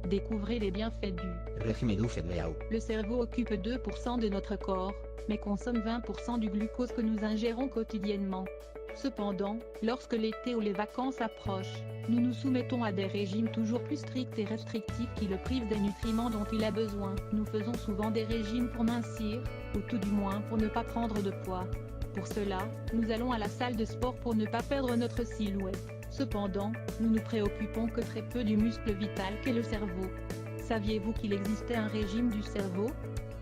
Découvrez les bienfaits du Régime du cerveau. Le cerveau occupe 2% de notre corps, mais consomme 20% du glucose que nous ingérons quotidiennement. Cependant, lorsque l'été ou les vacances approchent, nous nous soumettons à des régimes toujours plus stricts et restrictifs qui le privent des nutriments dont il a besoin. Nous faisons souvent des régimes pour mincir, ou tout du moins pour ne pas prendre de poids. Pour cela, nous allons à la salle de sport pour ne pas perdre notre silhouette. Cependant, nous nous préoccupons que très peu du muscle vital qu'est le cerveau. Saviez-vous qu'il existait un régime du cerveau?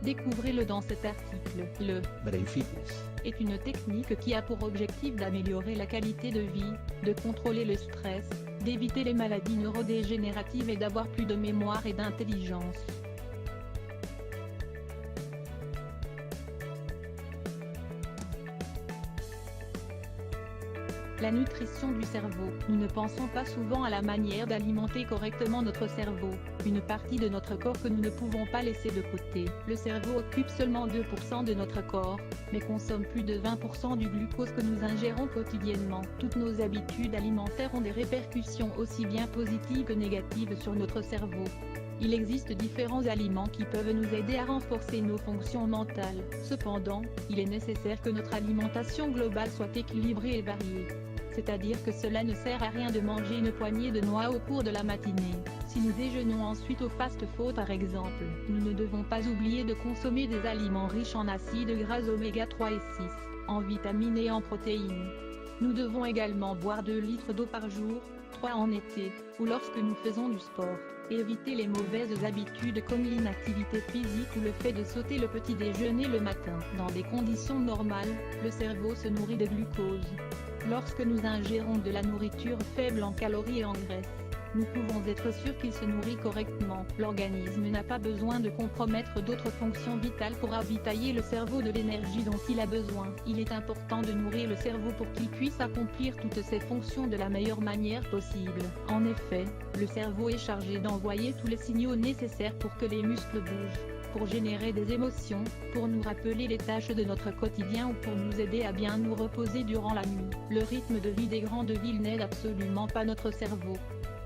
Découvrez-le dans cet article. Le Brain Fitness. est une technique qui a pour objectif d'améliorer la qualité de vie, de contrôler le stress, d'éviter les maladies neurodégénératives et d'avoir plus de mémoire et d'intelligence. La nutrition du cerveau. Nous ne pensons pas souvent à la manière d'alimenter correctement notre cerveau, une partie de notre corps que nous ne pouvons pas laisser de côté. Le cerveau occupe seulement 2% de notre corps, mais consomme plus de 20% du glucose que nous ingérons quotidiennement. Toutes nos habitudes alimentaires ont des répercussions aussi bien positives que négatives sur notre cerveau. Il existe différents aliments qui peuvent nous aider à renforcer nos fonctions mentales. Cependant, il est nécessaire que notre alimentation globale soit équilibrée et variée. C'est-à-dire que cela ne sert à rien de manger une poignée de noix au cours de la matinée. Si nous déjeunons ensuite au fast-food par exemple, nous ne devons pas oublier de consommer des aliments riches en acides gras oméga 3 et 6, en vitamines et en protéines. Nous devons également boire 2 litres d'eau par jour, 3 en été, ou lorsque nous faisons du sport. Et éviter les mauvaises habitudes comme l'inactivité physique ou le fait de sauter le petit déjeuner le matin. Dans des conditions normales, le cerveau se nourrit de glucose. Lorsque nous ingérons de la nourriture faible en calories et en graisse, nous pouvons être sûrs qu'il se nourrit correctement. L'organisme n'a pas besoin de compromettre d'autres fonctions vitales pour ravitailler le cerveau de l'énergie dont il a besoin. Il est important de nourrir le cerveau pour qu'il puisse accomplir toutes ses fonctions de la meilleure manière possible. En effet, le cerveau est chargé d'envoyer tous les signaux nécessaires pour que les muscles bougent, pour générer des émotions, pour nous rappeler les tâches de notre quotidien ou pour nous aider à bien nous reposer durant la nuit. Le rythme de vie des grandes villes n'aide absolument pas notre cerveau.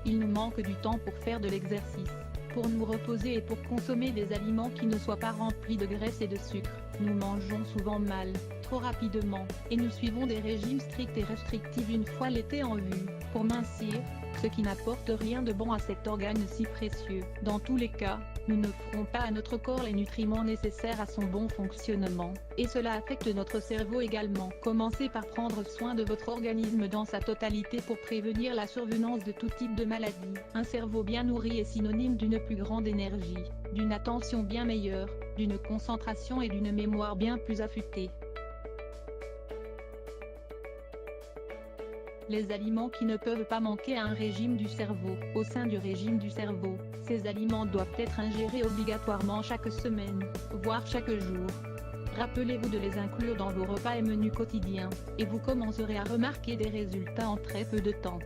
Il nous manque du temps pour faire de l'exercice, pour nous reposer et pour consommer des aliments qui ne soient pas remplis de graisse et de sucre. Nous mangeons souvent mal, trop rapidement, et nous suivons des régimes stricts et restrictifs une fois l'été en vue, pour mincir, ce qui n'apporte rien de bon à cet organe si précieux. Dans tous les cas, nous ne ferons pas à notre corps les nutriments nécessaires à son bon fonctionnement, et cela affecte notre cerveau également. Commencez par prendre soin de votre organisme dans sa totalité pour prévenir la survenance de tout type de maladie. Un cerveau bien nourri est synonyme d'une plus grande énergie, d'une attention bien meilleure, d'une concentration et d'une mémoire bien plus affûtée. Les aliments qui ne peuvent pas manquer à un régime du cerveau. Au sein du régime du cerveau, ces aliments doivent être ingérés obligatoirement chaque semaine, voire chaque jour. Rappelez-vous de les inclure dans vos repas et menus quotidiens, et vous commencerez à remarquer des résultats en très peu de temps.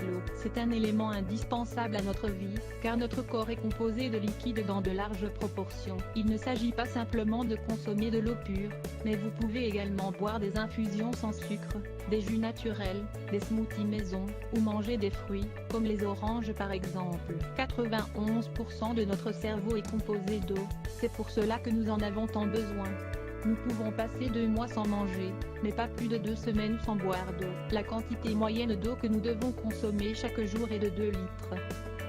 L'eau, c'est un élément indispensable à notre vie, car notre corps est composé de liquides dans de larges proportions. Il ne s'agit pas simplement de consommer de l'eau pure, mais vous pouvez également boire des infusions sans sucre, des jus naturels, des smoothies maison, ou manger des fruits, comme les oranges par exemple. 91% de notre cerveau est composé d'eau, c'est pour cela que nous en avons tant besoin. Nous pouvons passer 2 mois sans manger, mais pas plus de 2 semaines sans boire d'eau. La quantité moyenne d'eau que nous devons consommer chaque jour est de 2 litres.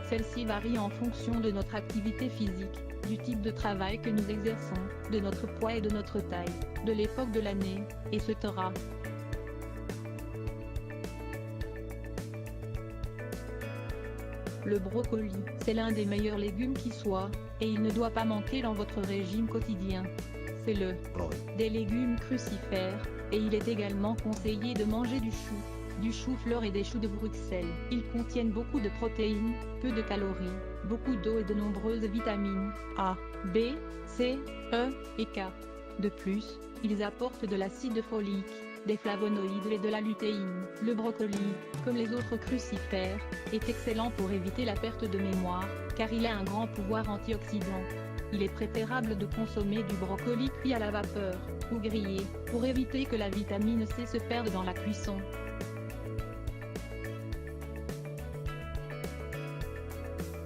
Celle-ci varie en fonction de notre activité physique, du type de travail que nous exerçons, de notre poids et de notre taille, de l'époque de l'année, etc. Le brocoli, c'est l'un des meilleurs légumes qui soit, et il ne doit pas manquer dans votre régime quotidien. C'est le des légumes crucifères, et il est également conseillé de manger du chou-fleur et des choux de Bruxelles. Ils contiennent beaucoup de protéines, peu de calories, beaucoup d'eau et de nombreuses vitamines A, B, C, E et K. De plus, ils apportent de l'acide folique, des flavonoïdes et de la lutéine. Le brocoli, comme les autres crucifères, est excellent pour éviter la perte de mémoire, car il a un grand pouvoir antioxydant. Il est préférable de consommer du brocoli cuit à la vapeur, ou grillé, pour éviter que la vitamine C se perde dans la cuisson.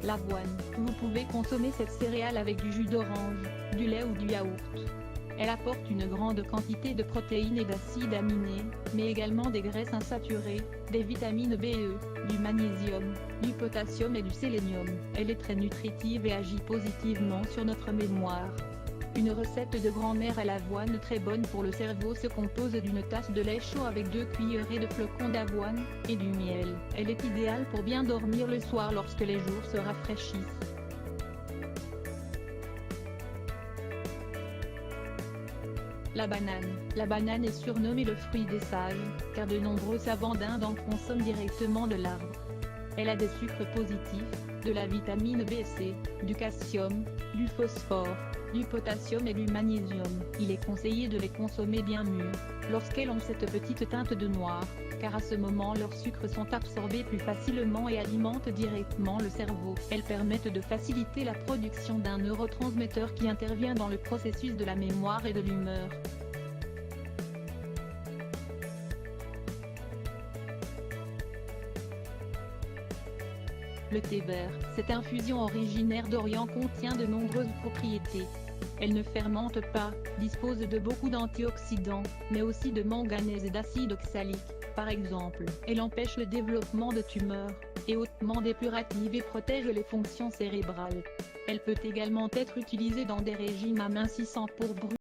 L'avoine. Vous pouvez consommer cette céréale avec du jus d'orange, du lait ou du yaourt. Elle apporte une grande quantité de protéines et d'acides aminés, mais également des graisses insaturées, des vitamines B et E, du magnésium, du potassium et du sélénium. Elle est très nutritive et agit positivement sur notre mémoire. Une recette de grand-mère à l'avoine très bonne pour le cerveau se compose d'une tasse de lait chaud avec 2 cuillerées de flocons d'avoine, et du miel. Elle est idéale pour bien dormir le soir lorsque les jours se rafraîchissent. La banane. La banane est surnommée le fruit des sages, car de nombreux savants d'Inde en consomment directement de l'arbre. Elle a des sucres positifs, de la vitamine B et C, du calcium, du phosphore, du potassium et du magnésium. Il est conseillé de les consommer bien mûres, lorsqu'elles ont cette petite teinte de noir, car à ce moment leurs sucres sont absorbés plus facilement et alimentent directement le cerveau. Elles permettent de faciliter la production d'un neurotransmetteur qui intervient dans le processus de la mémoire et de l'humeur. Le thé vert. Cette infusion originaire d'Orient contient de nombreuses propriétés. Elle ne fermente pas, dispose de beaucoup d'antioxydants, mais aussi de manganèse et d'acide oxalique, par exemple. Elle empêche le développement de tumeurs, est hautement dépurative et protège les fonctions cérébrales. Elle peut également être utilisée dans des régimes amincissants pour brûler